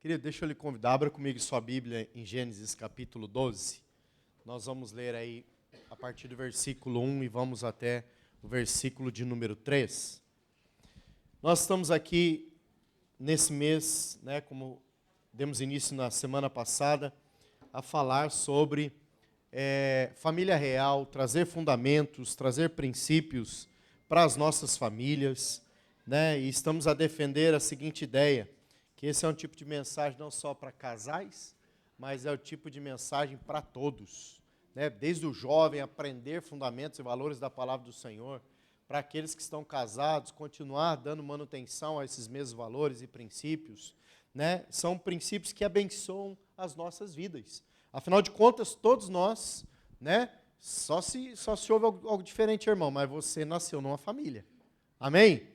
Querido, deixa eu lhe convidar, abra comigo sua Bíblia em Gênesis capítulo 12. Nós vamos ler aí a partir do versículo 1 e vamos até o versículo de número 3. Nós estamos aqui nesse mês, como demos início na semana passada, a falar sobre família real, trazer fundamentos, trazer princípios para as nossas famílias, e estamos a defender a seguinte ideia, que esse é um tipo de mensagem não só para casais, mas é o tipo de mensagem para todos, desde o jovem aprender fundamentos e valores da palavra do Senhor, para aqueles que estão casados, continuar dando manutenção a esses mesmos valores e princípios, são princípios que abençoam as nossas vidas. Afinal de contas, todos nós, só se houve algo diferente, irmão, mas você nasceu numa família. Amém?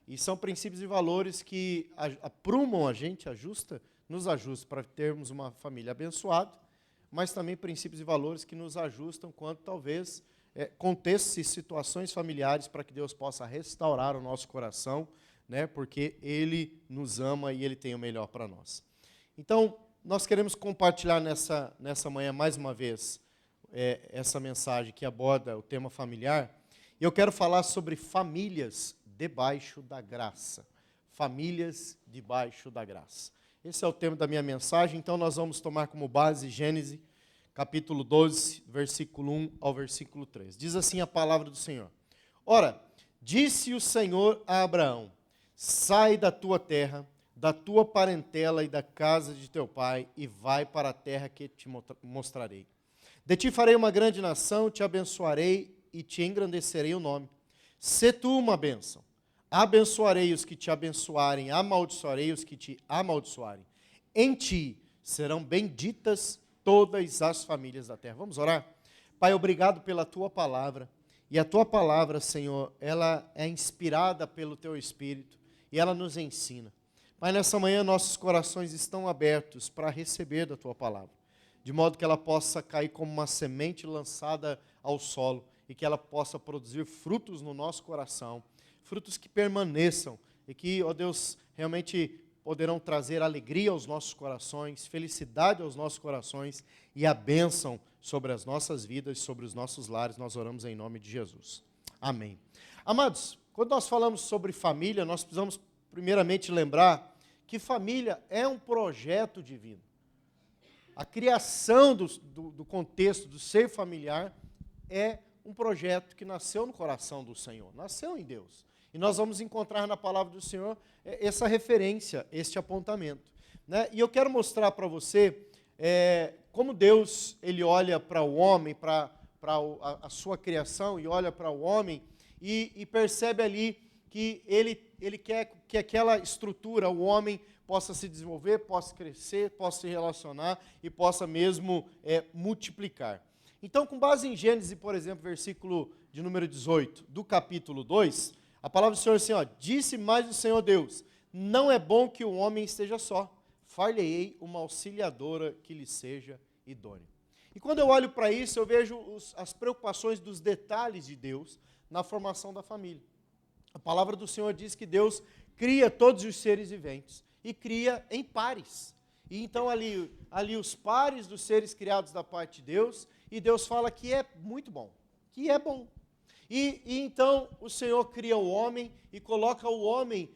E são princípios e valores que aprumam a gente, nos ajustam para termos uma família abençoada, mas também princípios e valores que nos ajustam quanto talvez contextos e situações familiares para que Deus possa restaurar o nosso coração, porque Ele nos ama e Ele tem o melhor para nós. Então, nós queremos compartilhar nessa manhã mais uma vez essa mensagem que aborda o tema familiar, e eu quero falar sobre famílias debaixo da graça. Famílias debaixo da graça. Esse é o tema da minha mensagem, então nós vamos tomar como base Gênesis, capítulo 12, versículo 1 ao versículo 3. Diz assim a palavra do Senhor. Ora, disse o Senhor a Abraão, sai da tua terra, da tua parentela e da casa de teu pai, e vai para a terra que te mostrarei. De ti farei uma grande nação, te abençoarei e te engrandecerei o nome. Sê tu uma bênção. Abençoarei os que te abençoarem, amaldiçoarei os que te amaldiçoarem. Em ti serão benditas todas as famílias da terra. Vamos orar? Pai, obrigado pela tua palavra. E a tua palavra, Senhor, ela é inspirada pelo teu Espírito e ela nos ensina. Pai, nessa manhã nossos corações estão abertos para receber da tua palavra, de modo que ela possa cair como uma semente lançada ao solo e que ela possa produzir frutos no nosso coração, frutos que permaneçam e que, ó Deus, realmente poderão trazer alegria aos nossos corações, felicidade aos nossos corações e a bênção sobre as nossas vidas, sobre os nossos lares. Nós oramos em nome de Jesus. Amém. Amados, quando nós falamos sobre família, nós precisamos primeiramente lembrar que família é um projeto divino. A criação do contexto do ser familiar é um projeto que nasceu no coração do Senhor, nasceu em Deus. E nós vamos encontrar na palavra do Senhor essa referência, este apontamento. E eu quero mostrar para você como Deus ele olha para o homem, para a sua criação, e olha para o homem e percebe ali que ele quer que aquela estrutura, o homem, possa se desenvolver, possa crescer, possa se relacionar e possa mesmo multiplicar. Então, com base em Gênesis, por exemplo, versículo de número 18, do capítulo 2, a palavra do Senhor é assim, disse mais o Senhor Deus, não é bom que o homem esteja só, far-lhe-ei uma auxiliadora que lhe seja idônea. E quando eu olho para isso, eu vejo as preocupações dos detalhes de Deus na formação da família. A palavra do Senhor diz que Deus cria todos os seres viventes e cria em pares. E então ali os pares dos seres criados da parte de Deus, e Deus fala que é muito bom, que é bom. E então o Senhor cria o homem e coloca o homem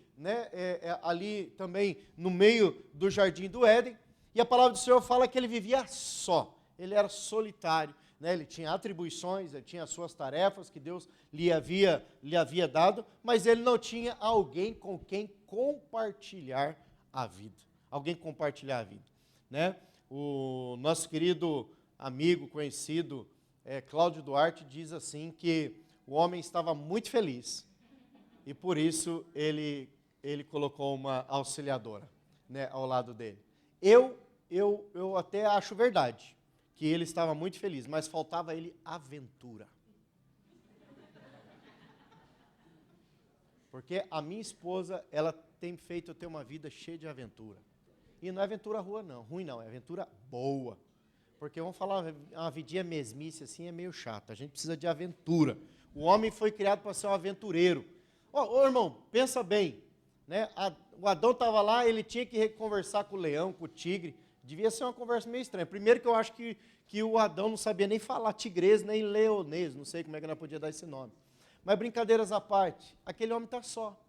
ali também no meio do jardim do Éden, e a palavra do Senhor fala que ele vivia só, ele era solitário, ele tinha atribuições, ele tinha as suas tarefas que Deus lhe havia dado, mas ele não tinha alguém com quem compartilhar a vida. Alguém compartilhar a vida. O nosso querido amigo, conhecido, Cláudio Duarte, diz assim que o homem estava muito feliz e por isso ele colocou uma auxiliadora ao lado dele. Eu até acho verdade que ele estava muito feliz, mas faltava a ele aventura. Porque a minha esposa, ela tem feito eu ter uma vida cheia de aventura. E não é aventura ruim não, é aventura boa. Porque vamos falar, uma vidinha mesmice assim é meio chata, a gente precisa de aventura. O homem foi criado para ser um aventureiro. Ô, irmão, pensa bem, né? O Adão estava lá, ele tinha que conversar com o leão, com o tigre. Devia ser uma conversa meio estranha. Primeiro que eu acho que o Adão não sabia nem falar tigrês, nem leonês, não sei como é que nós podia dar esse nome. Mas brincadeiras à parte, aquele homem está só.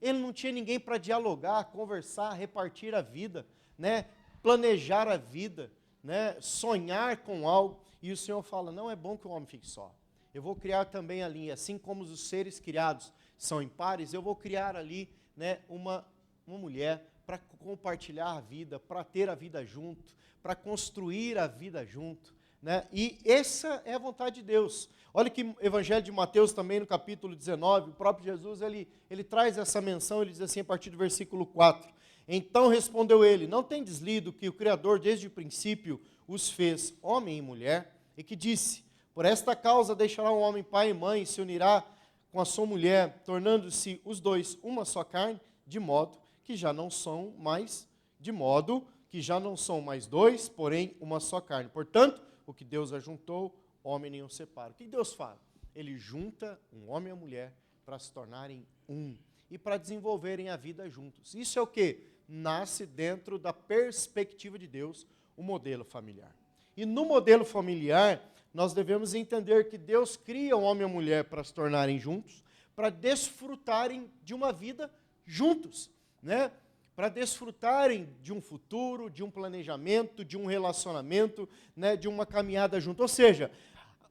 Ele não tinha ninguém para dialogar, conversar, repartir a vida, né? Planejar a vida, né? Sonhar com algo. E o Senhor fala, não é bom que o homem fique só. Eu vou criar também ali, assim como os seres criados são impares, eu vou criar ali, né, uma mulher para compartilhar a vida, para ter a vida junto, para construir a vida junto, né? E essa é a vontade de Deus. Olha que o Evangelho de Mateus também, no capítulo 19, o próprio Jesus, ele traz essa menção, ele diz assim, a partir do versículo 4. Então respondeu ele, não tendes lido que o Criador desde o princípio os fez homem e mulher, e que disse, por esta causa deixará o homem pai e mãe, e se unirá com a sua mulher, tornando-se os dois uma só carne, de modo que já não são mais dois, porém uma só carne. Portanto, o que Deus ajuntou, homem nenhum separa. O que Deus faz? Ele junta um homem e uma mulher para se tornarem um e para desenvolverem a vida juntos. Isso é o que? Nasce dentro da perspectiva de Deus, o modelo familiar. E no modelo familiar, nós devemos entender que Deus cria um homem e uma mulher para se tornarem juntos, para desfrutarem de uma vida juntos, né? Para desfrutarem de um futuro, de um planejamento, de um relacionamento, né? De uma caminhada junto. Ou seja,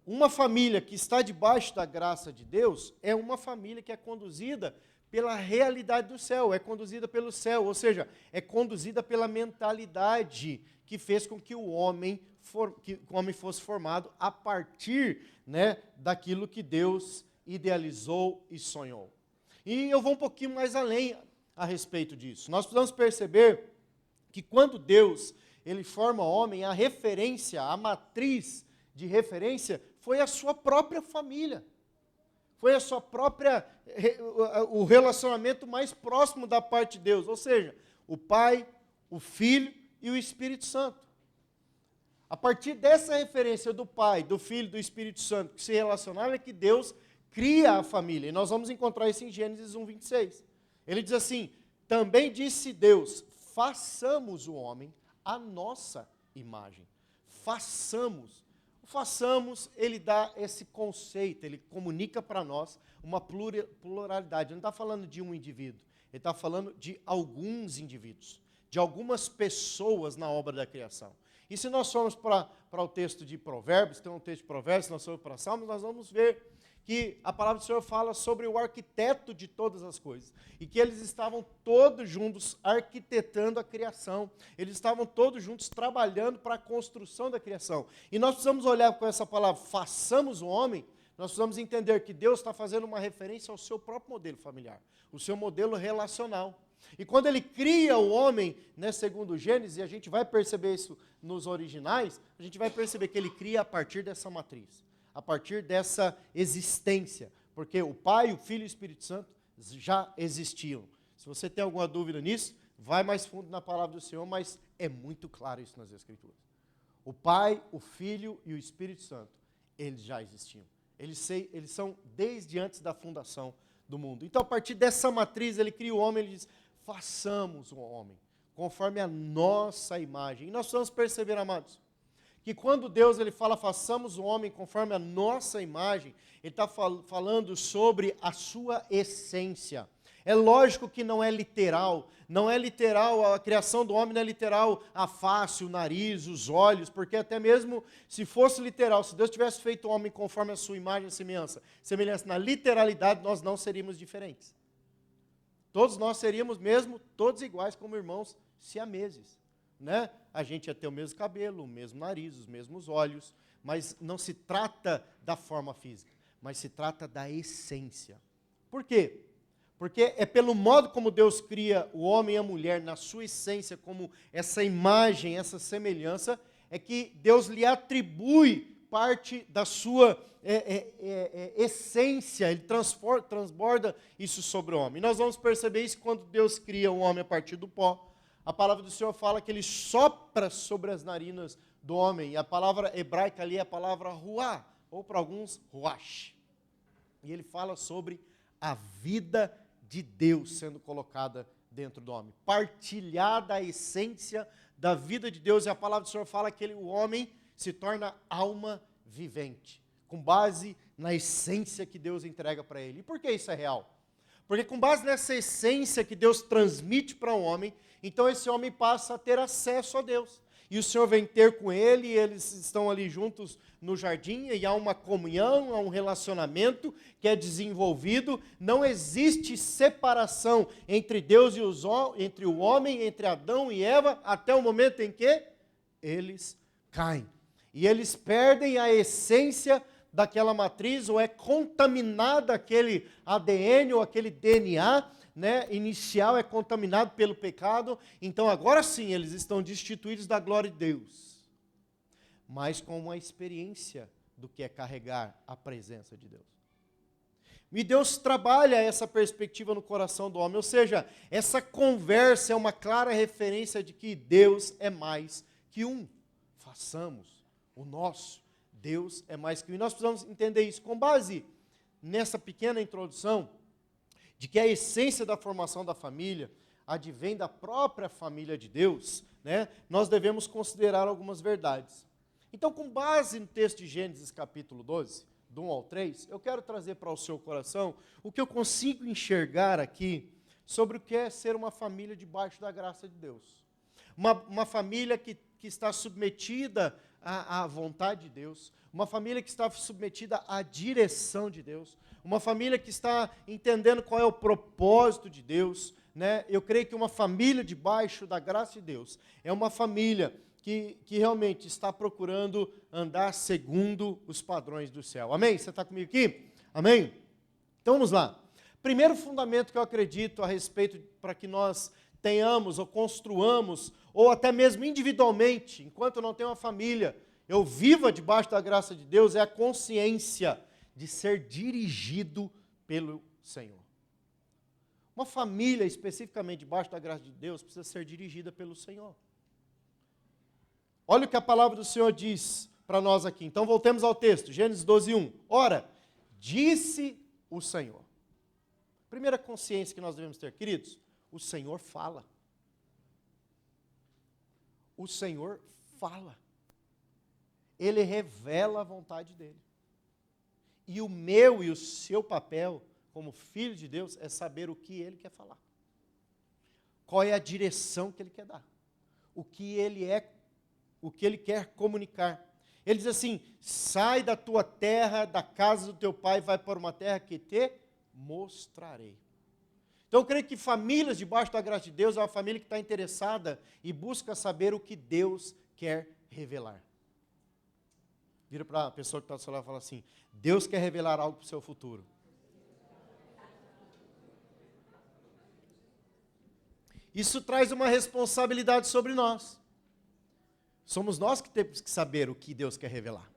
uma família que está debaixo da graça de Deus é uma família que é conduzida pela realidade do céu, é conduzida pelo céu, ou seja, é conduzida pela mentalidade que fez com que o homem fosse formado a partir, né, daquilo que Deus idealizou e sonhou. E eu vou um pouquinho mais além a respeito disso. Nós precisamos perceber que quando Deus ele forma o homem, a referência, a matriz de referência foi a sua própria família. Foi a sua própria, o relacionamento mais próximo da parte de Deus, ou seja, o Pai, o Filho e o Espírito Santo. A partir dessa referência do Pai, do Filho e do Espírito Santo que se relacionaram, é que Deus cria a família. E nós vamos encontrar isso em Gênesis 1:26. Ele diz assim, também disse Deus, façamos o homem à nossa imagem. Façamos. O façamos, ele dá esse conceito, ele comunica para nós uma pluralidade. Ele não está falando de um indivíduo, ele está falando de alguns indivíduos, de algumas pessoas na obra da criação. E se nós formos para o texto de Provérbios, tem um texto de Provérbios, se nós formos para Salmos, nós vamos ver que a palavra do Senhor fala sobre o arquiteto de todas as coisas, e que eles estavam todos juntos arquitetando a criação, eles estavam todos juntos trabalhando para a construção da criação. E nós precisamos olhar com essa palavra, façamos o homem, nós precisamos entender que Deus está fazendo uma referência ao seu próprio modelo familiar, o seu modelo relacional. E quando ele cria o homem, né, segundo Gênesis, e a gente vai perceber isso nos originais, a gente vai perceber que ele cria a partir dessa matriz, a partir dessa existência, porque o Pai, o Filho e o Espírito Santo já existiam. Se você tem alguma dúvida nisso, vai mais fundo na palavra do Senhor, mas é muito claro isso nas Escrituras. O Pai, o Filho e o Espírito Santo, eles já existiam. Eles são desde antes da fundação do mundo. Então, a partir dessa matriz, ele cria o homem, ele diz, façamos o homem, conforme a nossa imagem. E nós precisamos perceber, amados, que quando Deus ele fala, façamos o homem conforme a nossa imagem, ele está falando sobre a sua essência. É lógico que não é literal, a criação do homem não é literal a face, o nariz, os olhos, porque até mesmo se fosse literal, se Deus tivesse feito o homem conforme a sua imagem e semelhança na literalidade, nós não seríamos diferentes. Todos nós seríamos mesmo, todos iguais como irmãos siameses, né? A gente ia ter o mesmo cabelo, o mesmo nariz, os mesmos olhos, mas não se trata da forma física, mas se trata da essência. Por quê? Porque é pelo modo como Deus cria o homem e a mulher na sua essência, como essa imagem, essa semelhança, é que Deus lhe atribui parte da sua essência, ele transborda isso sobre o homem. E nós vamos perceber isso quando Deus cria o homem a partir do pó. A palavra do Senhor fala que ele sopra sobre as narinas do homem, e a palavra hebraica ali é a palavra ruá, ou para alguns, ruach. E ele fala sobre a vida de Deus sendo colocada dentro do homem, partilhar da essência da vida de Deus. E a palavra do Senhor fala que o homem se torna alma vivente, com base na essência que Deus entrega para ele. E por que isso é real? Porque com base nessa essência que Deus transmite para o homem, então esse homem passa a ter acesso a Deus. E o Senhor vem ter com ele, e eles estão ali juntos no jardim, e há uma comunhão, há um relacionamento que é desenvolvido. Não existe separação entre Deus e entre o homem, entre Adão e Eva, até o momento em que eles caem. E eles perdem a essência daquela matriz, ou é contaminada aquele ADN ou aquele DNA, inicial, é contaminado pelo pecado. Então agora sim eles estão destituídos da glória de Deus, mas com uma experiência do que é carregar a presença de Deus. E Deus trabalha essa perspectiva no coração do homem, ou seja, essa conversa é uma clara referência de que Deus é mais que um. Façamos o nosso, Deus é mais que um. E nós precisamos entender isso com base nessa pequena introdução, de que a essência da formação da família advém da própria família de Deus, nós devemos considerar algumas verdades. Então, com base no texto de Gênesis capítulo 12, do 1 ao 3, eu quero trazer para o seu coração o que eu consigo enxergar aqui sobre o que é ser uma família debaixo da graça de Deus. Uma família que está submetida à vontade de Deus, uma família que está submetida à direção de Deus, uma família que está entendendo qual é o propósito de Deus. Eu creio que uma família debaixo da graça de Deus é uma família que realmente está procurando andar segundo os padrões do céu. Amém? Você está comigo aqui? Amém? Então vamos lá. Primeiro fundamento que eu acredito a respeito para que nós tenhamos ou construamos, ou até mesmo individualmente, enquanto eu não tenho uma família, eu viva debaixo da graça de Deus, é a consciência de ser dirigido pelo Senhor. Uma família, especificamente debaixo da graça de Deus, precisa ser dirigida pelo Senhor. Olha o que a palavra do Senhor diz para nós aqui. Então voltemos ao texto, Gênesis 12, 1. Ora, disse o Senhor. Primeira consciência que nós devemos ter, queridos, o Senhor fala. O Senhor fala. Ele revela a vontade dele. E o meu e o seu papel, como filho de Deus, é saber o que ele quer falar. Qual é a direção que ele quer dar. O que ele quer comunicar. Ele diz assim: sai da tua terra, da casa do teu pai, vai para uma terra que te mostrarei. Então eu creio que famílias debaixo da graça de Deus é uma família que está interessada e busca saber o que Deus quer revelar. Vira para a pessoa que está do seu lado e fala assim: Deus quer revelar algo para o seu futuro. Isso traz uma responsabilidade sobre nós. Somos nós que temos que saber o que Deus quer revelar.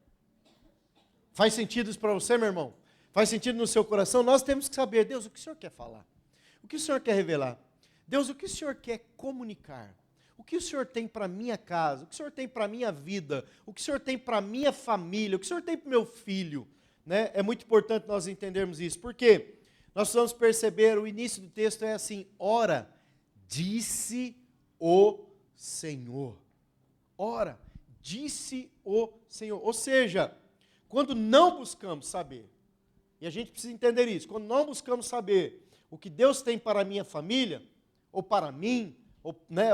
Faz sentido isso para você, meu irmão? Faz sentido no seu coração? Nós temos que saber: Deus, o que o Senhor quer falar? O que o Senhor quer revelar? Deus, o que o Senhor quer comunicar? O que o Senhor tem para a minha casa? O que o Senhor tem para a minha vida? O que o Senhor tem para a minha família? O que o Senhor tem para o meu filho? É muito importante nós entendermos isso. Por quê? Nós precisamos perceber, o início do texto é assim: ora, disse o Senhor. Ora, disse o Senhor. Ou seja, quando não buscamos saber, e a gente precisa entender isso, quando não buscamos saber o que Deus tem para a minha família, ou para mim, ou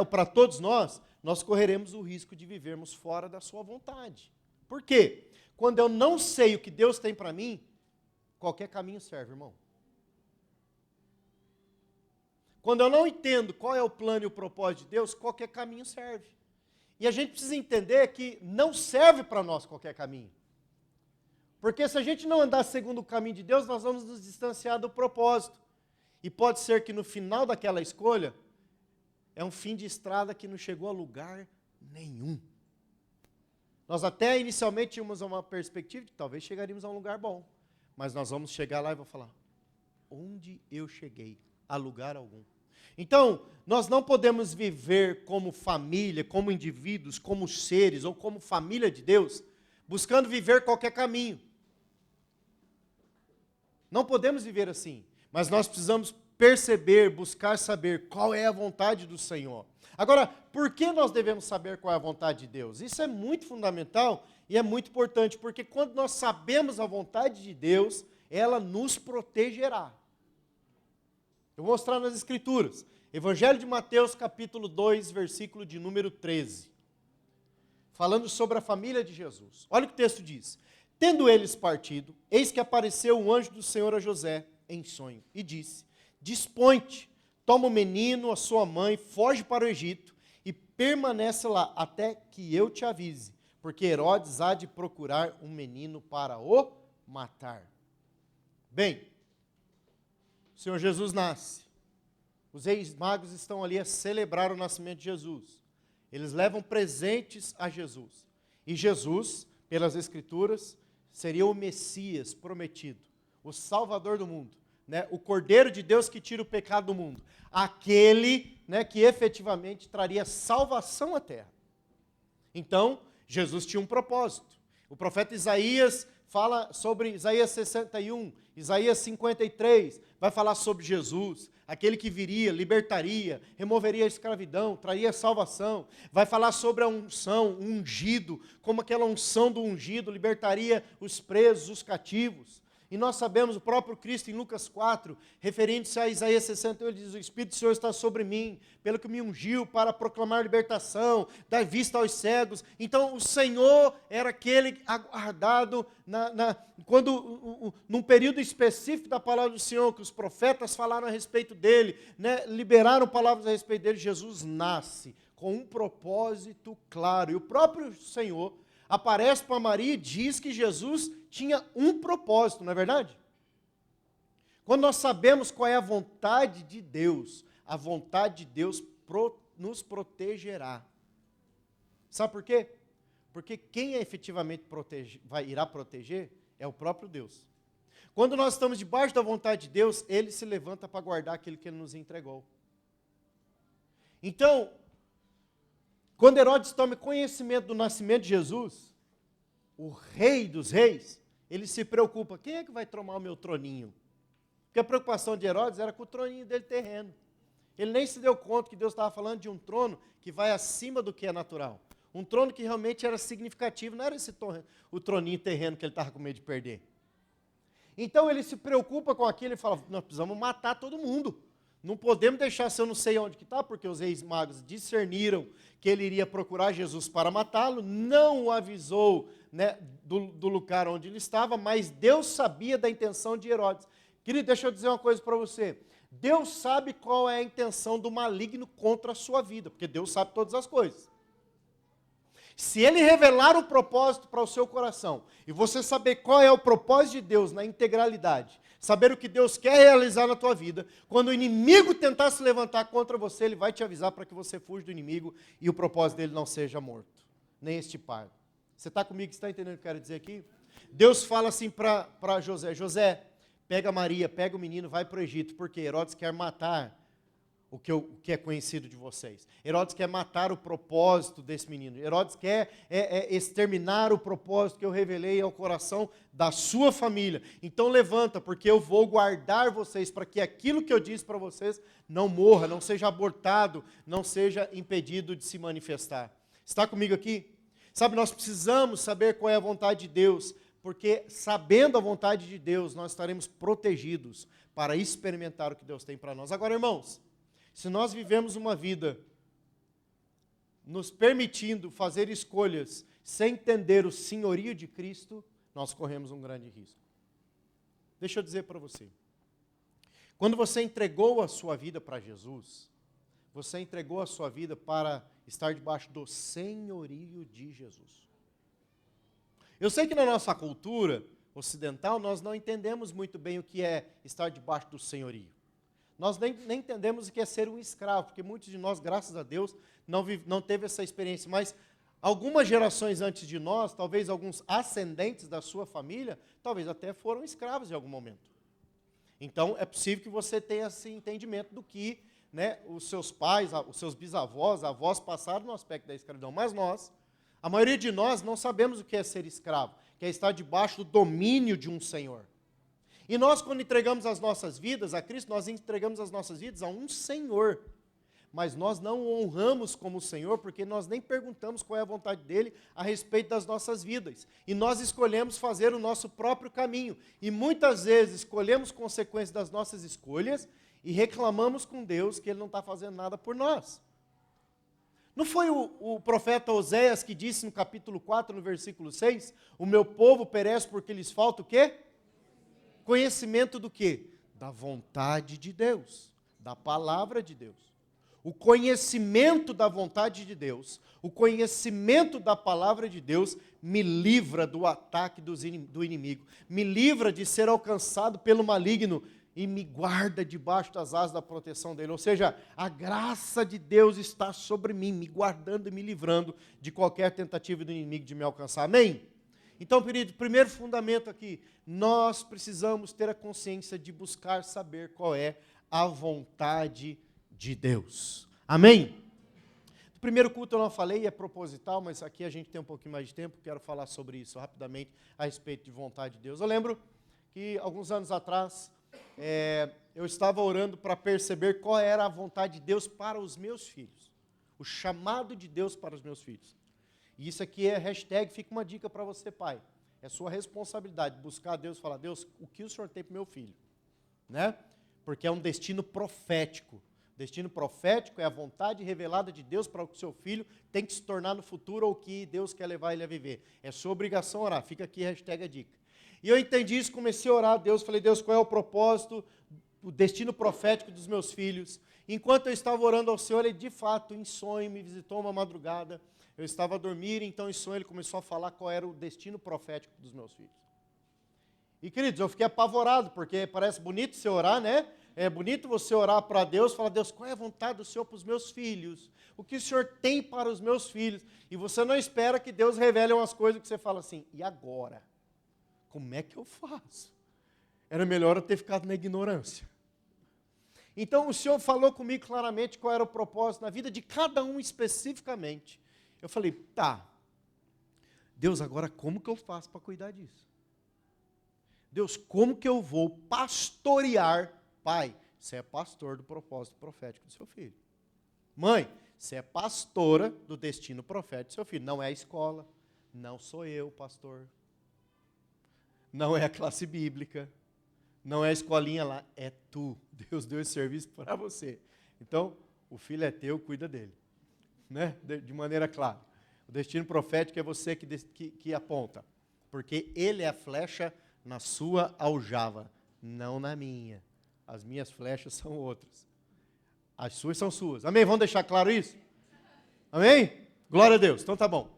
para todos nós correremos o risco de vivermos fora da sua vontade. Por quê? Quando eu não sei o que Deus tem para mim, qualquer caminho serve, irmão. Quando eu não entendo qual é o plano e o propósito de Deus, qualquer caminho serve. E a gente precisa entender que não serve para nós qualquer caminho. Porque se a gente não andar segundo o caminho de Deus, nós vamos nos distanciar do propósito. E pode ser que no final daquela escolha, é um fim de estrada que não chegou a lugar nenhum. Nós até inicialmente tínhamos uma perspectiva de que talvez chegaríamos a um lugar bom. Mas nós vamos chegar lá e vou falar: onde eu cheguei? A lugar algum. Então, nós não podemos viver como família, como indivíduos, como seres, ou como família de Deus, buscando viver qualquer caminho. Não podemos viver assim, mas nós precisamos perceber, buscar saber qual é a vontade do Senhor. Agora, por que nós devemos saber qual é a vontade de Deus? Isso é muito fundamental e é muito importante, porque quando nós sabemos a vontade de Deus, ela nos protegerá. Eu vou mostrar nas Escrituras. Evangelho de Mateus, capítulo 2, versículo de número 13. Falando sobre a família de Jesus. Olha o que o texto diz. Tendo eles partido, eis que apareceu um anjo do Senhor a José em sonho e disse: Dispõe-te, toma o menino, a sua mãe, foge para o Egito e permanece lá até que eu te avise, porque Herodes há de procurar um menino para o matar. Bem, o Senhor Jesus nasce. Os reis magos estão ali a celebrar o nascimento de Jesus. Eles levam presentes a Jesus. E Jesus, pelas Escrituras, seria o Messias prometido, o Salvador do mundo, né? O Cordeiro de Deus que tira o pecado do mundo. Aquele, né, que efetivamente traria salvação à terra. Então, Jesus tinha um propósito. O profeta Isaías fala sobre Isaías 61, Isaías 53, vai falar sobre Jesus, aquele que viria, libertaria, removeria a escravidão, traria salvação. Vai falar sobre a unção, o ungido, como aquela unção do ungido libertaria os presos, os cativos. E nós sabemos, o próprio Cristo, em Lucas 4, referindo-se a Isaías 61, ele diz: o Espírito do Senhor está sobre mim, pelo que me ungiu para proclamar libertação, dar vista aos cegos. Então, o Senhor era aquele aguardado num período específico da palavra do Senhor, que os profetas falaram a respeito dele, né, liberaram palavras a respeito dele. Jesus nasce com um propósito claro. E o próprio Senhor aparece para Maria e diz que Jesus tinha um propósito, não é verdade? Quando nós sabemos qual é a vontade de Deus, a vontade de Deus nos protegerá. Sabe por quê? Porque quem efetivamente irá proteger é o próprio Deus. Quando nós estamos debaixo da vontade de Deus, Ele se levanta para guardar aquilo que Ele nos entregou. Então, quando Herodes toma conhecimento do nascimento de Jesus, o rei dos reis, ele se preocupa: quem é que vai tomar o meu troninho? Porque a preocupação de Herodes era com o troninho dele terreno. Ele nem se deu conta que Deus estava falando de um trono que vai acima do que é natural. Um trono que realmente era significativo, não era o troninho terreno que ele estava com medo de perder. Então ele se preocupa com aquilo e fala: nós precisamos matar todo mundo. Não podemos deixar, se eu não sei onde que está, porque os reis magos discerniram que ele iria procurar Jesus para matá-lo, não o avisou, né, do lugar onde ele estava, mas Deus sabia da intenção de Herodes. Querido, deixa eu dizer uma coisa para você. Deus sabe qual é a intenção do maligno contra a sua vida, porque Deus sabe todas as coisas. Se ele revelar o propósito para o seu coração, e você saber qual é o propósito de Deus na integralidade, saber o que Deus quer realizar na tua vida, quando o inimigo tentar se levantar contra você, ele vai te avisar para que você fuja do inimigo e o propósito dele não seja morto, nem estipado. Você está comigo? Você está entendendo o que eu quero dizer aqui? Deus fala assim para José: José, pega Maria, pega o menino, vai para o Egito, porque Herodes quer matar o que é conhecido de vocês. Herodes quer matar o propósito desse menino. Herodes quer exterminar o propósito que eu revelei ao coração da sua família. Então levanta, porque eu vou guardar vocês para que aquilo que eu disse para vocês não morra, não seja abortado, não seja impedido de se manifestar. Está comigo aqui? Sabe, nós precisamos saber qual é a vontade de Deus, porque sabendo a vontade de Deus, nós estaremos protegidos para experimentar o que Deus tem para nós. Agora, irmãos, se nós vivemos uma vida nos permitindo fazer escolhas sem entender o senhorio de Cristo, nós corremos um grande risco. Deixa eu dizer para você. Quando você entregou a sua vida para Jesus, você entregou a sua vida para estar debaixo do senhorio de Jesus. Eu sei que na nossa cultura ocidental nós não entendemos muito bem o que é estar debaixo do senhorio. Nós nem entendemos o que é ser um escravo, porque muitos de nós, graças a Deus, não teve essa experiência. Mas algumas gerações antes de nós, talvez alguns ascendentes da sua família, talvez até foram escravos em algum momento. Então, é possível que você tenha esse entendimento do que, né, os seus pais, os seus bisavós, avós passaram no aspecto da escravidão. Mas nós, a maioria de nós, não sabemos o que é ser escravo, que é estar debaixo do domínio de um senhor. E nós, quando entregamos as nossas vidas a Cristo, nós entregamos as nossas vidas a um Senhor. Mas nós não o honramos como Senhor, porque nós nem perguntamos qual é a vontade dele a respeito das nossas vidas. E nós escolhemos fazer o nosso próprio caminho. E muitas vezes escolhemos consequências das nossas escolhas e reclamamos com Deus que ele não está fazendo nada por nós. Não foi o profeta Oséias que disse no capítulo 4, no versículo 6, o meu povo perece porque lhes falta o quê? Conhecimento do quê? Da vontade de Deus, da palavra de Deus. O conhecimento da vontade de Deus, o conhecimento da palavra de Deus me livra do ataque do inimigo, me livra de ser alcançado pelo maligno e me guarda debaixo das asas da proteção dele. Ou seja, a graça de Deus está sobre mim, me guardando e me livrando de qualquer tentativa do inimigo de me alcançar. Amém? Então, querido, primeiro fundamento aqui, nós precisamos ter a consciência de buscar saber qual é a vontade de Deus. Amém? No primeiro culto eu não falei, é proposital, mas aqui a gente tem um pouquinho mais de tempo, quero falar sobre isso rapidamente, a respeito de vontade de Deus. Eu lembro que alguns anos atrás, eu estava orando para perceber qual era a vontade de Deus para os meus filhos. O chamado de Deus para os meus filhos. E isso aqui é hashtag, fica uma dica para você, pai. É sua responsabilidade buscar a Deus e falar, Deus, o que o Senhor tem para o meu filho? Né? Porque é um destino profético. Destino profético é a vontade revelada de Deus para o que o seu filho tem que se tornar no futuro ou o que Deus quer levar ele a viver. É sua obrigação orar. Fica aqui hashtag a dica. E eu entendi isso, comecei a orar a Deus, falei, Deus, qual é o propósito, o destino profético dos meus filhos? Enquanto eu estava orando ao Senhor, ele de fato, em sonho, me visitou uma madrugada, eu estava a dormir, então em sonho ele começou a falar qual era o destino profético dos meus filhos. E queridos, eu fiquei apavorado, porque parece bonito você orar, né? É bonito você orar para Deus, falar, Deus, qual é a vontade do Senhor para os meus filhos? O que o Senhor tem para os meus filhos? E você não espera que Deus revele umas coisas que você fala assim, e agora? Como é que eu faço? Era melhor eu ter ficado na ignorância. Então o Senhor falou comigo claramente qual era o propósito na vida de cada um especificamente. Eu falei, tá, Deus, agora como que eu faço para cuidar disso? Deus, como que eu vou pastorear? Pai, você é pastor do propósito profético do seu filho. Mãe, você é pastora do destino profético do seu filho. Não é a escola, não sou eu, pastor. Não é a classe bíblica, não é a escolinha lá, é tu. Deus deu esse serviço para você. Então, o filho é teu, cuida dele. Né? De maneira clara. O destino profético é você que aponta. Porque ele é a flecha na sua aljava, não na minha. As minhas flechas são outras. As suas são suas. Amém? Vamos deixar claro isso? Amém? Glória a Deus. Então tá bom.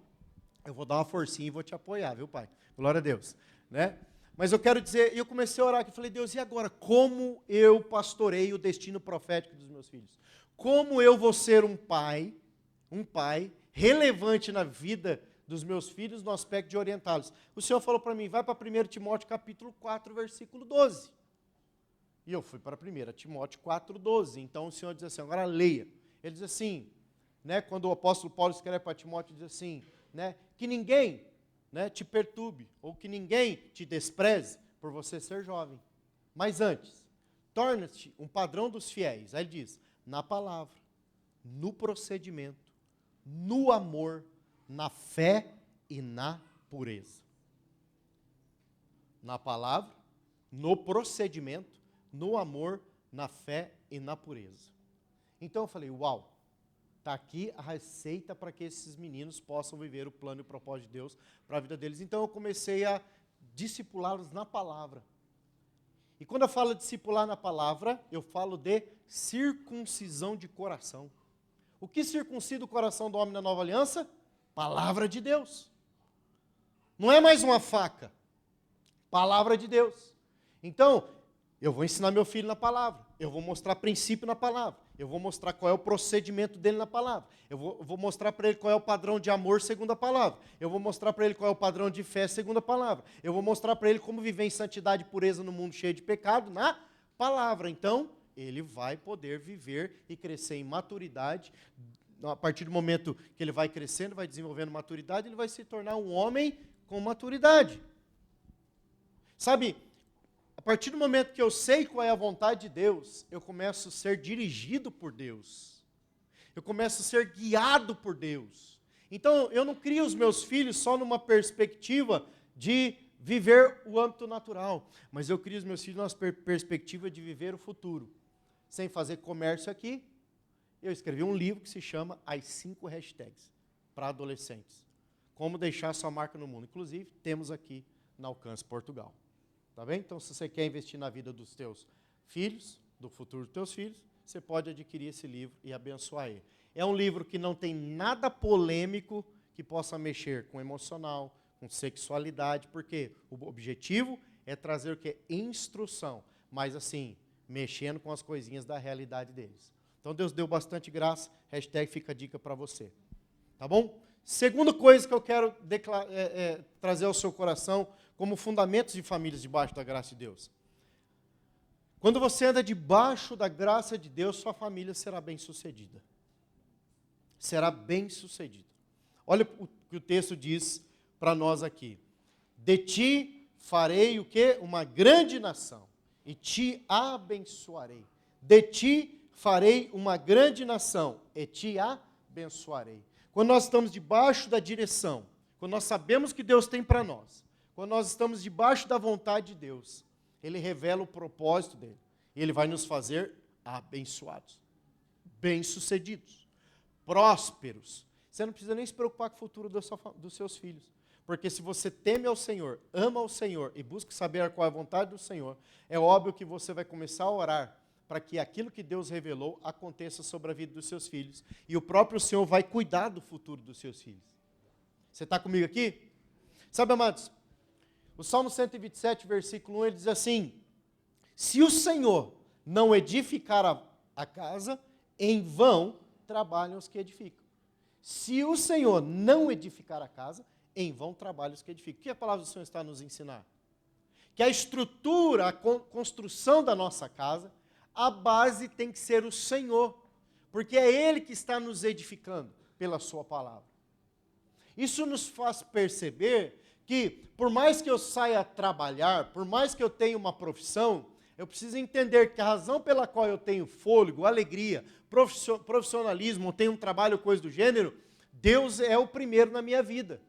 Eu vou dar uma forcinha e vou te apoiar, viu, pai? Glória a Deus. Né? Mas eu quero dizer, eu comecei a orar aqui, falei, Deus, e agora? Como eu pastoreio o destino profético dos meus filhos? Como eu vou ser um pai relevante na vida dos meus filhos no aspecto de orientá-los? O Senhor falou para mim, vai para 1 Timóteo capítulo 4, versículo 12. E eu fui para 1 Timóteo 4, 12. Então o Senhor diz assim, agora leia. Ele diz assim, né, quando o apóstolo Paulo escreve para Timóteo, diz assim, né, que ninguém te perturbe, ou que ninguém te despreze por você ser jovem. Mas antes, torna-te um padrão dos fiéis. Aí ele diz, na palavra, no procedimento, no amor, na fé e na pureza. Na palavra, no procedimento, no amor, na fé e na pureza. Então eu falei, uau, está aqui a receita para que esses meninos possam viver o plano e o propósito de Deus para a vida deles. Então eu comecei a discipulá-los na palavra. E quando eu falo discipular na palavra, eu falo de circuncisão de coração. O que circuncida o coração do homem na nova aliança? Palavra de Deus. Não é mais uma faca. Palavra de Deus. Então, eu vou ensinar meu filho na palavra. Eu vou mostrar princípio na palavra. Eu vou mostrar qual é o procedimento dele na palavra. Eu vou mostrar para ele qual é o padrão de amor segundo a palavra. Eu vou mostrar para ele qual é o padrão de fé segundo a palavra. Eu vou mostrar para ele como viver em santidade e pureza no mundo cheio de pecado na palavra. Então, ele vai poder viver e crescer em maturidade. A partir do momento que ele vai crescendo, vai desenvolvendo maturidade, ele vai se tornar um homem com maturidade. Sabe, a partir do momento que eu sei qual é a vontade de Deus, eu começo a ser dirigido por Deus. Eu começo a ser guiado por Deus. Então, eu não crio os meus filhos só numa perspectiva de viver o âmbito natural, mas eu crio os meus filhos numa perspectiva de viver o futuro. Sem fazer comércio aqui, eu escrevi um livro que se chama As 5 Hashtags para adolescentes. Como deixar sua marca no mundo. Inclusive, temos aqui na Alcance Portugal. Tá bem? Então, se você quer investir na vida dos teus filhos, do futuro dos teus filhos, você pode adquirir esse livro e abençoar ele. É um livro que não tem nada polêmico que possa mexer com emocional, com sexualidade, porque o objetivo é trazer o que? Instrução, mas assim, mexendo com as coisinhas da realidade deles. Então Deus deu bastante graça, hashtag fica a dica para você. Tá bom? Segunda coisa que eu quero trazer ao seu coração como fundamentos de famílias debaixo da graça de Deus. Quando você anda debaixo da graça de Deus, sua família será bem-sucedida. Será bem-sucedida. Olha o que o texto diz para nós aqui. De ti farei o quê? Uma grande nação, e te abençoarei. De ti farei uma grande nação, e te abençoarei. Quando nós estamos debaixo da direção, quando nós sabemos o que Deus tem para nós, quando nós estamos debaixo da vontade de Deus, Ele revela o propósito dele. E Ele vai nos fazer abençoados, bem-sucedidos, prósperos. Você não precisa nem se preocupar com o futuro dos seus filhos. Porque se você teme ao Senhor, ama ao Senhor e busca saber qual é a vontade do Senhor, é óbvio que você vai começar a orar para que aquilo que Deus revelou aconteça sobre a vida dos seus filhos. E o próprio Senhor vai cuidar do futuro dos seus filhos. Você está comigo aqui? Sabe, amados, o Salmo 127, versículo 1, ele diz assim: se o Senhor não edificar a casa, em vão trabalham os que edificam. Se o Senhor não edificar a casa, em vão trabalham os que edificam. O que a palavra do Senhor está a nos ensinar? Que a estrutura, a construção da nossa casa, a base tem que ser o Senhor, porque é Ele que está nos edificando pela sua palavra. Isso nos faz perceber que, por mais que eu saia a trabalhar, por mais que eu tenha uma profissão, eu preciso entender que a razão pela qual eu tenho fôlego, alegria, profissionalismo, eu tenho um trabalho, coisa do gênero, Deus é o primeiro na minha vida.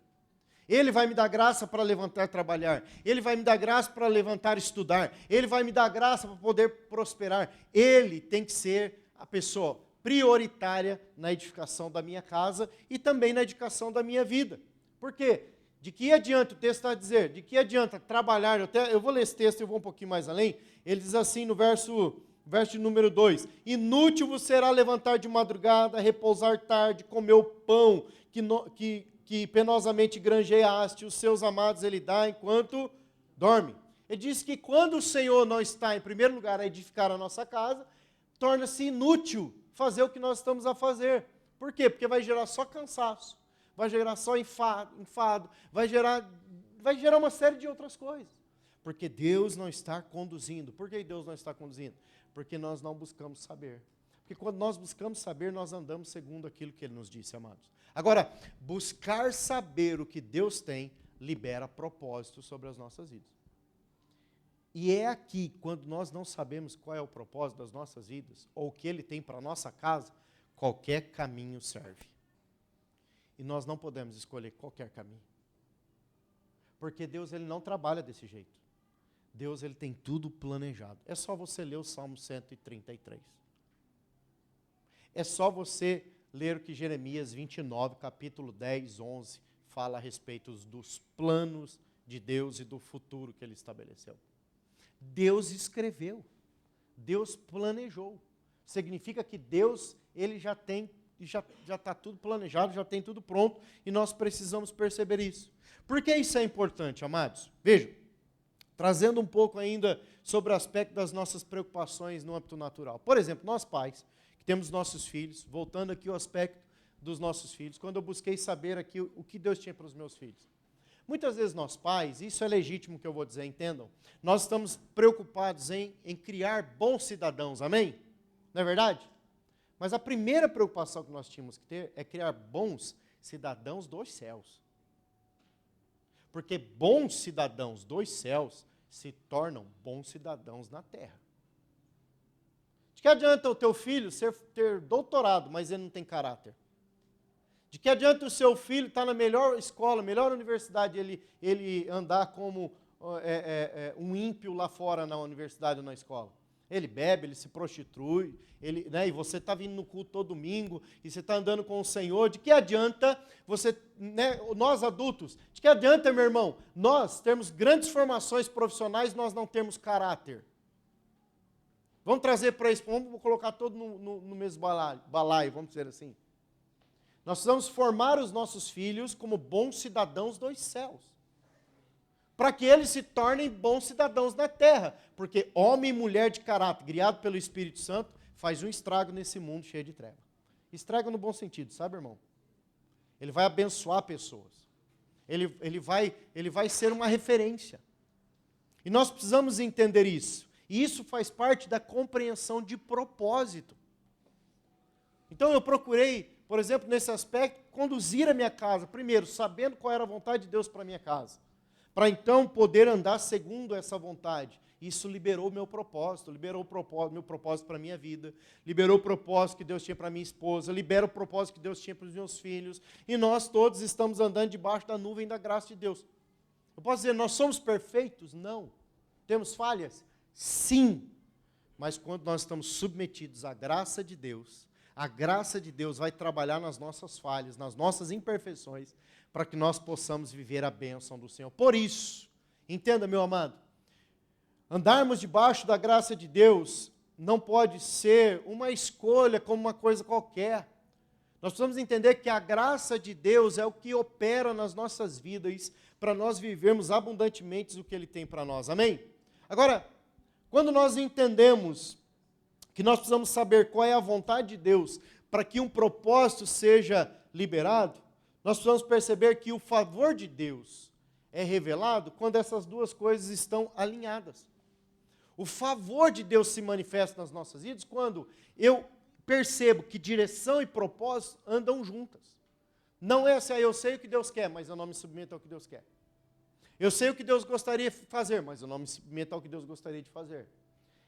Ele vai me dar graça para levantar e trabalhar. Ele vai me dar graça para levantar e estudar. Ele vai me dar graça para poder prosperar. Ele tem que ser a pessoa prioritária na edificação da minha casa e também na edificação da minha vida. Por quê? De que adianta, o texto está a dizer, de que adianta trabalhar, eu vou ler esse texto e eu vou um pouquinho mais além, ele diz assim no verso de número 2, inútil vos será levantar de madrugada, repousar tarde, comer o pão que penosamente granjeaste, os seus amados ele dá enquanto dorme. Ele diz que quando o Senhor não está em primeiro lugar a edificar a nossa casa, torna-se inútil fazer o que nós estamos a fazer. Por quê? Porque vai gerar só cansaço, vai gerar só enfado, vai gerar uma série de outras coisas. Porque Deus não está conduzindo. Por que Deus não está conduzindo? Porque nós não buscamos saber. Porque quando nós buscamos saber, nós andamos segundo aquilo que Ele nos disse, amados. Agora, buscar saber o que Deus tem, libera propósito sobre as nossas vidas. E é aqui, quando nós não sabemos qual é o propósito das nossas vidas, ou o que Ele tem para a nossa casa, qualquer caminho serve. E nós não podemos escolher qualquer caminho. Porque Deus ele não trabalha desse jeito. Deus ele tem tudo planejado. É só você ler o Salmo 133. É só você ler o que Jeremias 29, capítulo 10, 11, fala a respeito dos planos de Deus e do futuro que Ele estabeleceu. Deus escreveu, Deus planejou. Significa que Deus, Ele já está tudo planejado, já tem tudo pronto, e nós precisamos perceber isso. Por que isso é importante, amados? Vejam, trazendo um pouco ainda sobre o aspecto das nossas preocupações no âmbito natural. Por exemplo, nós pais, temos nossos filhos, voltando aqui ao aspecto dos nossos filhos, quando eu busquei saber aqui o que Deus tinha para os meus filhos. Muitas vezes nós pais, isso é legítimo que eu vou dizer, entendam, nós estamos preocupados em criar bons cidadãos, amém? Não é verdade? Mas a primeira preocupação que nós tínhamos que ter é criar bons cidadãos dos céus. Porque bons cidadãos dos céus se tornam bons cidadãos na terra. De que adianta o teu filho ter doutorado, mas ele não tem caráter? De que adianta o seu filho estar na melhor escola, melhor universidade, ele andar como um ímpio lá fora na universidade ou na escola? Ele bebe, ele se prostitui, e você está vindo no culto todo domingo, e você está andando com o Senhor. De que adianta nós adultos, de que adianta, meu irmão, nós termos grandes formações profissionais, nós não temos caráter? Vamos trazer para isso, vamos colocar todo no mesmo balaio, vamos dizer assim. Nós precisamos formar os nossos filhos como bons cidadãos dos céus, para que eles se tornem bons cidadãos na terra, porque homem e mulher de caráter, criado pelo Espírito Santo, faz um estrago nesse mundo cheio de treva. Estrago no bom sentido, sabe, irmão? Ele vai abençoar pessoas. Ele vai ser uma referência. E nós precisamos entender isso. E isso faz parte da compreensão de propósito. Então eu procurei, por exemplo, nesse aspecto, conduzir a minha casa, primeiro, sabendo qual era a vontade de Deus para a minha casa, para então poder andar segundo essa vontade. Isso liberou meu propósito, liberou meu propósito para a minha vida, liberou o propósito que Deus tinha para a minha esposa, libera o propósito que Deus tinha para os meus filhos, e nós todos estamos andando debaixo da nuvem da graça de Deus. Eu posso dizer, nós somos perfeitos? Não. Temos falhas? Sim. Mas quando nós estamos submetidos à graça de Deus, a graça de Deus vai trabalhar nas nossas falhas, nas nossas imperfeições, para que nós possamos viver a bênção do Senhor. Por isso, entenda, meu amado, andarmos debaixo da graça de Deus não pode ser uma escolha como uma coisa qualquer. Nós precisamos entender que a graça de Deus é o que opera nas nossas vidas para nós vivermos abundantemente o que Ele tem para nós. Amém? Agora, quando nós entendemos que nós precisamos saber qual é a vontade de Deus para que um propósito seja liberado, nós precisamos perceber que o favor de Deus é revelado quando essas duas coisas estão alinhadas. O favor de Deus se manifesta nas nossas vidas quando eu percebo que direção e propósito andam juntas. Não é assim, eu sei o que Deus quer, mas eu não me submeto ao que Deus quer. Eu sei o que Deus gostaria de fazer, mas eu não me submeto ao que Deus gostaria de fazer.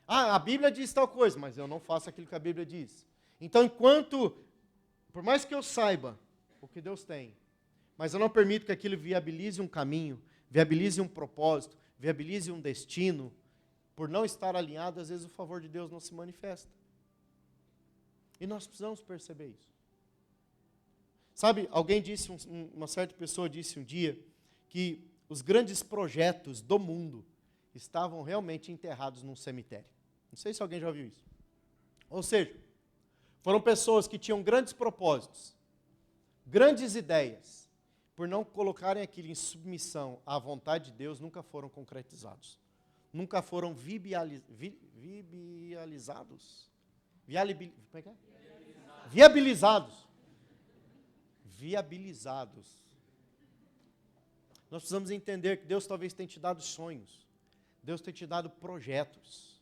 A Bíblia diz tal coisa, mas eu não faço aquilo que a Bíblia diz. Então, por mais que eu saiba o que Deus tem, mas eu não permito que aquilo viabilize um caminho, viabilize um propósito, viabilize um destino, por não estar alinhado, às vezes o favor de Deus não se manifesta. E nós precisamos perceber isso. Sabe, alguém disse, uma certa pessoa disse um dia, que os grandes projetos do mundo estavam realmente enterrados num cemitério. Não sei se alguém já ouviu isso. Ou seja, foram pessoas que tinham grandes propósitos, grandes ideias, por não colocarem aquilo em submissão à vontade de Deus, nunca foram concretizados. Nunca foram viabilizados. Viabilizados. Nós precisamos entender que Deus talvez tenha te dado sonhos. Deus tem te dado projetos.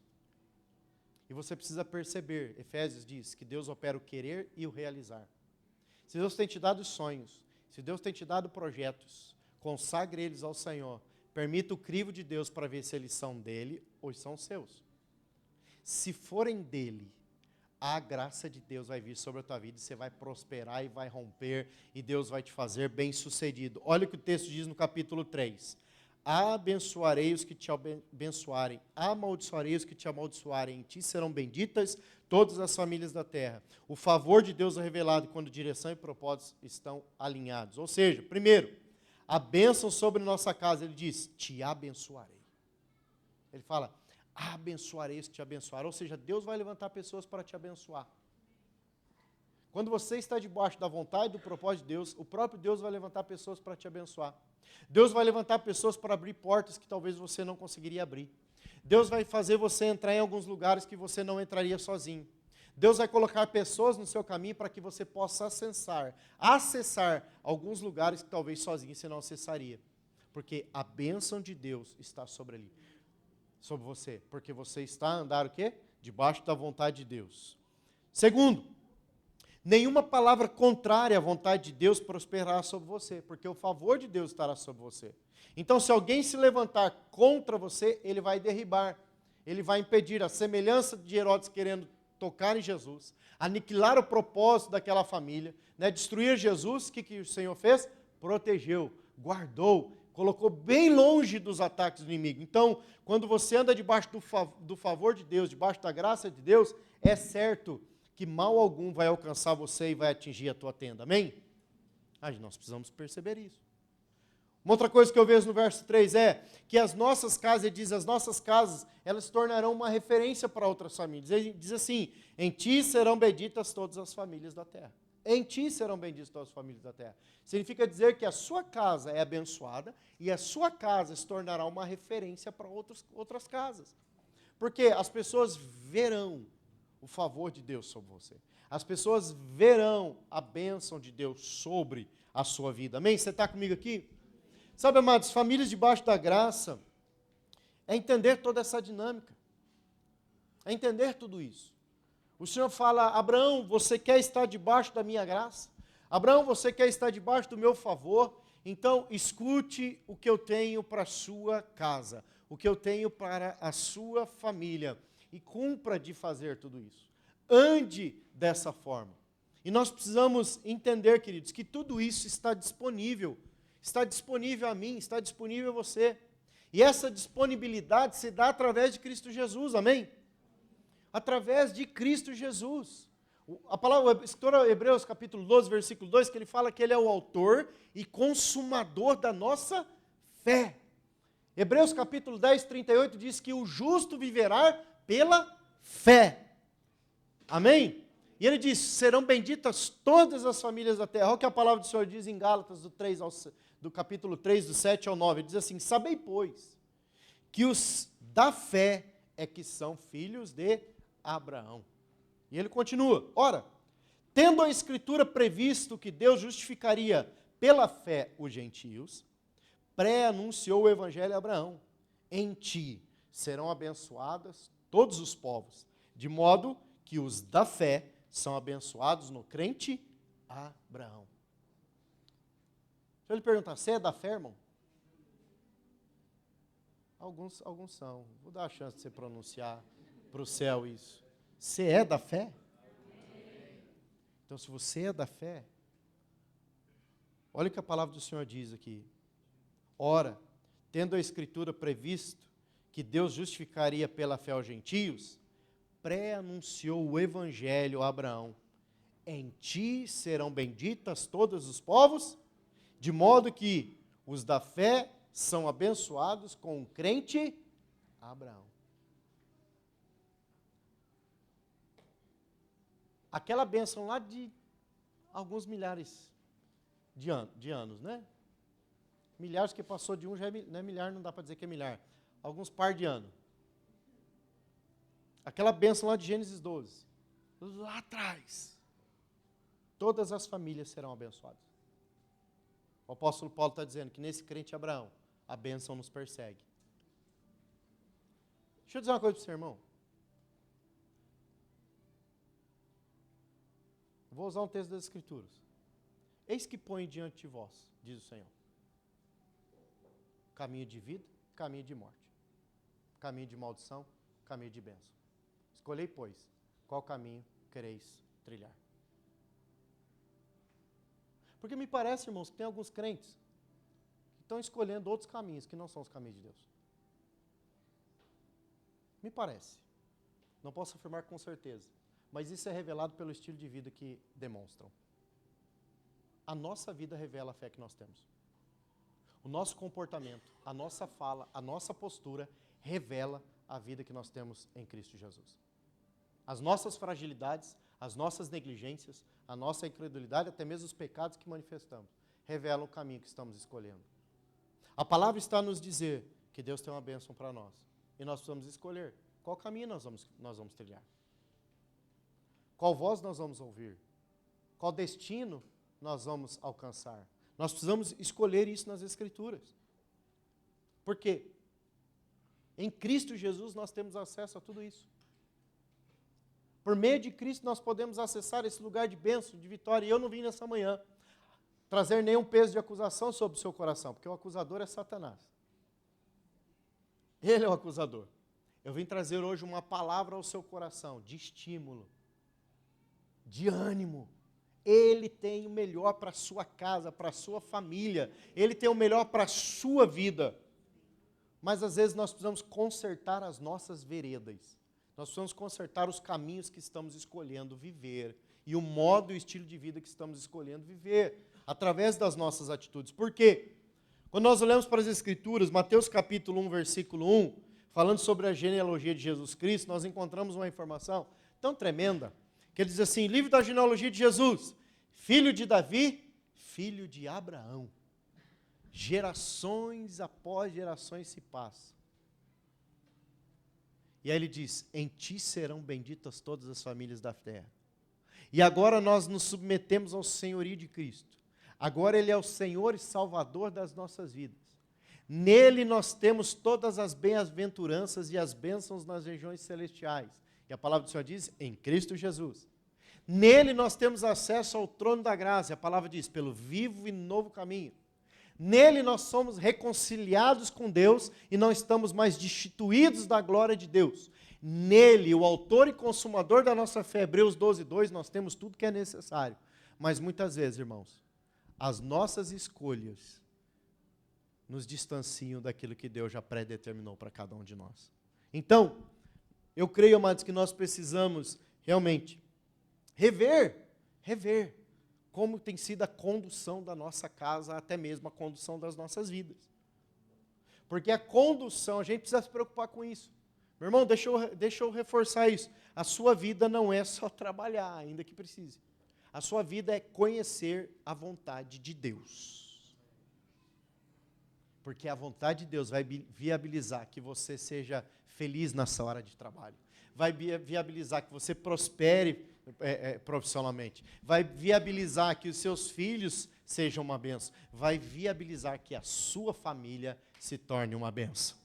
E você precisa perceber, Efésios diz, que Deus opera o querer e o realizar. Se Deus tem te dado sonhos, se Deus tem te dado projetos, consagre eles ao Senhor. Permita o crivo de Deus para ver se eles são dele ou são seus. Se forem dele, a graça de Deus vai vir sobre a tua vida e você vai prosperar e vai romper e Deus vai te fazer bem-sucedido. Olha o que o texto diz no capítulo 3. Abençoarei os que te abençoarem, amaldiçoarei os que te amaldiçoarem, em ti serão benditas todas as famílias da terra. O favor de Deus é revelado quando direção e propósitos estão alinhados. Ou seja, primeiro, a bênção sobre nossa casa, ele diz, te abençoarei. Ele fala, abençoarei os que te abençoarem. Ou seja, Deus vai levantar pessoas para te abençoar. Quando você está debaixo da vontade e do propósito de Deus, o próprio Deus vai levantar pessoas para te abençoar. Deus vai levantar pessoas para abrir portas que talvez você não conseguiria abrir. Deus vai fazer você entrar em alguns lugares que você não entraria sozinho. Deus vai colocar pessoas no seu caminho para que você possa acessar alguns lugares que talvez sozinho você não acessaria. Porque a bênção de Deus está sobre você. Porque você está a andar o quê? Debaixo da vontade de Deus. Segundo, nenhuma palavra contrária à vontade de Deus prosperará sobre você, porque o favor de Deus estará sobre você. Então, se alguém se levantar contra você, ele vai derribar, ele vai impedir, a semelhança de Herodes querendo tocar em Jesus, aniquilar o propósito daquela família, né, destruir Jesus. O que o Senhor fez? Protegeu, guardou, colocou bem longe dos ataques do inimigo. Então, quando você anda debaixo do favor de Deus, debaixo da graça de Deus, é certo que mal algum vai alcançar você e vai atingir a tua tenda. Amém? Nós precisamos perceber isso. Uma outra coisa que eu vejo no verso 3 é que as nossas casas, ele diz, as nossas casas, elas se tornarão uma referência para outras famílias. Ele diz assim, em ti serão benditas todas as famílias da terra. Em ti serão benditas todas as famílias da terra. Significa dizer que a sua casa é abençoada e a sua casa se tornará uma referência para outras casas. Porque as pessoas verão o favor de Deus sobre você. As pessoas verão a bênção de Deus sobre a sua vida. Amém? Você está comigo aqui? Sabe, amados, famílias debaixo da graça é entender toda essa dinâmica. É entender tudo isso. O Senhor fala, Abraão, você quer estar debaixo da minha graça? Abraão, você quer estar debaixo do meu favor? Então, escute o que eu tenho para a sua casa, o que eu tenho para a sua família, e cumpra de fazer tudo isso. Ande dessa forma. E nós precisamos entender, queridos, que tudo isso está disponível a mim, está disponível a você. E essa disponibilidade se dá através de Cristo Jesus, amém? Através de Cristo Jesus. A palavra, o escritor Hebreus capítulo 12, versículo 2, que ele fala que ele é o autor e consumador da nossa fé. Hebreus capítulo 10, 38 diz que o justo viverá pela fé. Amém? E ele diz, serão benditas todas as famílias da terra. Olha o que a palavra do Senhor diz em Gálatas, do capítulo 3, do 7 ao 9. Ele diz assim, sabei, pois, que os da fé é que são filhos de Abraão. E ele continua, ora, tendo a Escritura previsto que Deus justificaria pela fé os gentios, pré-anunciou o Evangelho a Abraão. Em ti serão abençoados todos os povos, de modo que os da fé são abençoados no crente Abraão. Deixa eu lhe perguntar, você é da fé, irmão? Alguns são. Vou dar a chance de você pronunciar para o céu isso. Você é da fé? Então, se você é da fé, olha o que a palavra do Senhor diz aqui. Ora, tendo a Escritura previsto que Deus justificaria pela fé aos gentios, pré-anunciou o Evangelho a Abraão. Em ti serão benditas todos os povos, de modo que os da fé são abençoados com o crente Abraão. Aquela bênção lá de alguns milhares de anos, né? Milhares que passou de um, já não é milhar, não dá para dizer que é milhar. Alguns par de anos. Aquela bênção lá de Gênesis 12. Lá atrás. Todas as famílias serão abençoadas. O apóstolo Paulo está dizendo que nesse crente Abraão, a bênção nos persegue. Deixa eu dizer uma coisa para você, irmão. Vou usar um texto das Escrituras. Eis que põe diante de vós, diz o Senhor, caminho de vida, caminho de morte. Caminho de maldição, caminho de bênção. Escolhei, pois, qual caminho quereis trilhar. Porque me parece, irmãos, que tem alguns crentes que estão escolhendo outros caminhos que não são os caminhos de Deus. Me parece. Não posso afirmar com certeza. Mas isso é revelado pelo estilo de vida que demonstram. A nossa vida revela a fé que nós temos. O nosso comportamento, a nossa fala, a nossa postura revela a vida que nós temos em Cristo Jesus. As nossas fragilidades, as nossas negligências, a nossa incredulidade, até mesmo os pecados que manifestamos, revelam o caminho que estamos escolhendo. A palavra está a nos dizer que Deus tem uma bênção para nós. E nós precisamos escolher qual caminho nós vamos trilhar. Qual voz nós vamos ouvir? Qual destino nós vamos alcançar? Nós precisamos escolher isso nas Escrituras. Por quê? Em Cristo Jesus nós temos acesso a tudo isso. Por meio de Cristo nós podemos acessar esse lugar de bênção, de vitória. E eu não vim nessa manhã trazer nenhum peso de acusação sobre o seu coração, porque o acusador é Satanás. Ele é o acusador. Eu vim trazer hoje uma palavra ao seu coração, de estímulo, de ânimo. Ele tem o melhor para a sua casa, para a sua família. Ele tem o melhor para a sua vida. Mas às vezes nós precisamos consertar as nossas veredas. Nós precisamos consertar os caminhos que estamos escolhendo viver. E o modo e o estilo de vida que estamos escolhendo viver. Através das nossas atitudes. Por quê? Quando nós olhamos para as Escrituras, Mateus capítulo 1, versículo 1, falando sobre a genealogia de Jesus Cristo, nós encontramos uma informação tão tremenda, que ele diz assim, livro da genealogia de Jesus, filho de Davi, filho de Abraão. Gerações após gerações se passam. E aí ele diz, em ti serão benditas todas as famílias da terra. E agora nós nos submetemos ao senhorio de Cristo. Agora Ele é o Senhor e Salvador das nossas vidas. Nele nós temos todas as bem-aventuranças e as bênçãos nas regiões celestiais. E a palavra do Senhor diz, em Cristo Jesus. Nele nós temos acesso ao trono da graça. E a palavra diz, pelo vivo e novo caminho. Nele nós somos reconciliados com Deus e não estamos mais destituídos da glória de Deus. Nele, o autor e consumador da nossa fé, Hebreus 12, 2, nós temos tudo que é necessário. Mas muitas vezes, irmãos, as nossas escolhas nos distanciam daquilo que Deus já predeterminou para cada um de nós. Então, eu creio, amados, que nós precisamos realmente rever como tem sido a condução da nossa casa, até mesmo a condução das nossas vidas. Porque a condução, a gente precisa se preocupar com isso. Meu irmão, deixa eu reforçar isso. A sua vida não é só trabalhar, ainda que precise. A sua vida é conhecer a vontade de Deus. Porque a vontade de Deus vai viabilizar que você seja feliz nessa hora de trabalho. Vai viabilizar que você prospere profissionalmente. Vai viabilizar que os seus filhos sejam uma bênção. Vai viabilizar que a sua família se torne uma bênção.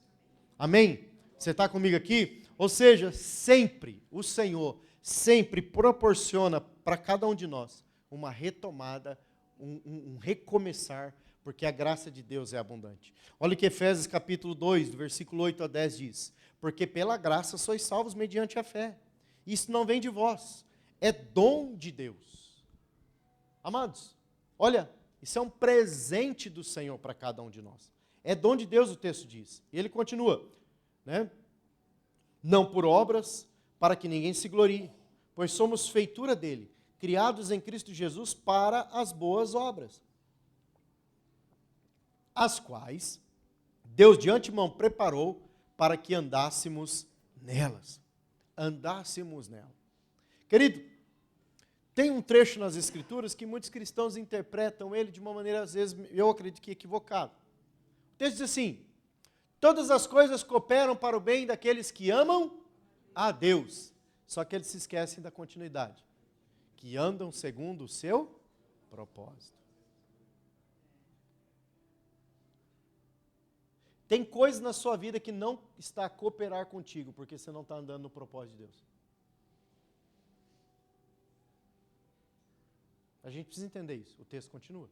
Amém? Você está comigo aqui? Ou seja, sempre o Senhor sempre proporciona para cada um de nós uma retomada, um recomeçar, porque a graça de Deus é abundante. Olha o que Efésios capítulo 2, do versículo 8 a 10 diz. Porque pela graça sois salvos mediante a fé. Isso não vem de vós, é dom de Deus. Amados, olha, isso é um presente do Senhor para cada um de nós. É dom de Deus, o texto diz. E ele continua, né? Não por obras, para que ninguém se glorie, pois somos feitura dele, criados em Cristo Jesus para as boas obras, as quais Deus de antemão preparou para que andássemos nelas. Andássemos nela. Querido, tem um trecho nas Escrituras que muitos cristãos interpretam ele de uma maneira, às vezes, eu acredito que equivocada. O texto diz assim, todas as coisas cooperam para o bem daqueles que amam a Deus. Só que eles se esquecem da continuidade. Que andam segundo o seu propósito. Tem coisas na sua vida que não está a cooperar contigo, porque você não está andando no propósito de Deus. A gente precisa entender isso. O texto continua.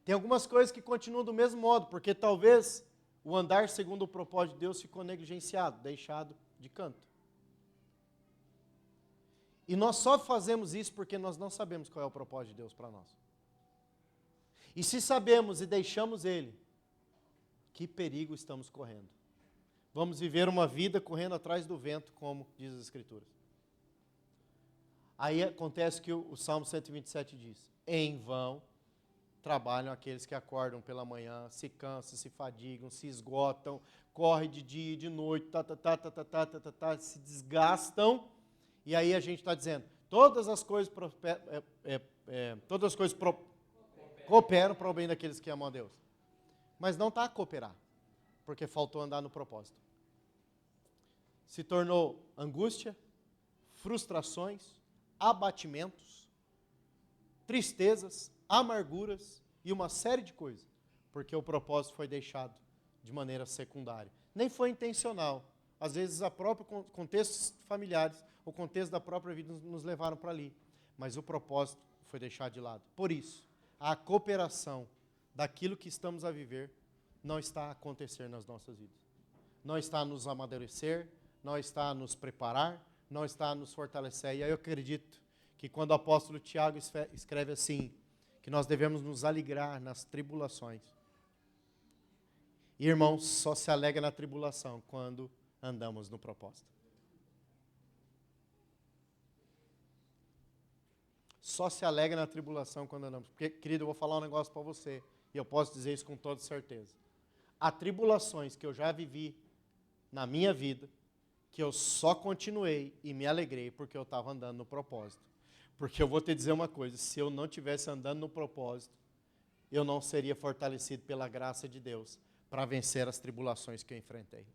Tem algumas coisas que continuam do mesmo modo, porque talvez o andar segundo o propósito de Deus ficou negligenciado, deixado de canto. E nós só fazemos isso porque nós não sabemos qual é o propósito de Deus para nós. E se sabemos e deixamos Ele, que perigo estamos correndo? Vamos viver uma vida correndo atrás do vento, como diz as Escrituras. Aí acontece que o Salmo 127 diz, em vão trabalham aqueles que acordam pela manhã, se cansam, se fadigam, se esgotam, correm de dia e de noite, se desgastam. E aí a gente está dizendo, todas as coisas cooperam para o bem daqueles que amam a Deus. Mas não está a cooperar, porque faltou andar no propósito. Se tornou angústia, frustrações, abatimentos, tristezas, amarguras e uma série de coisas, porque o propósito foi deixado de maneira secundária. Nem foi intencional. Às vezes, a próprio contextos familiares o contexto da própria vida nos levaram para ali. Mas o propósito foi deixado de lado. Por isso, a cooperação daquilo que estamos a viver não está a acontecer nas nossas vidas. Não está a nos amadurecer, não está a nos preparar, não está a nos fortalecer. E aí eu acredito que quando o apóstolo Tiago escreve assim, que nós devemos nos alegrar nas tribulações. E, irmãos, só se alegra na tribulação quando andamos no propósito. Só se alegra na tribulação quando andamos. Porque, querido, eu vou falar um negócio para você, e eu posso dizer isso com toda certeza. Há tribulações que eu já vivi na minha vida, que eu só continuei e me alegrei porque eu estava andando no propósito. Porque eu vou te dizer uma coisa, se eu não estivesse andando no propósito, eu não seria fortalecido pela graça de Deus para vencer as tribulações que eu enfrentei.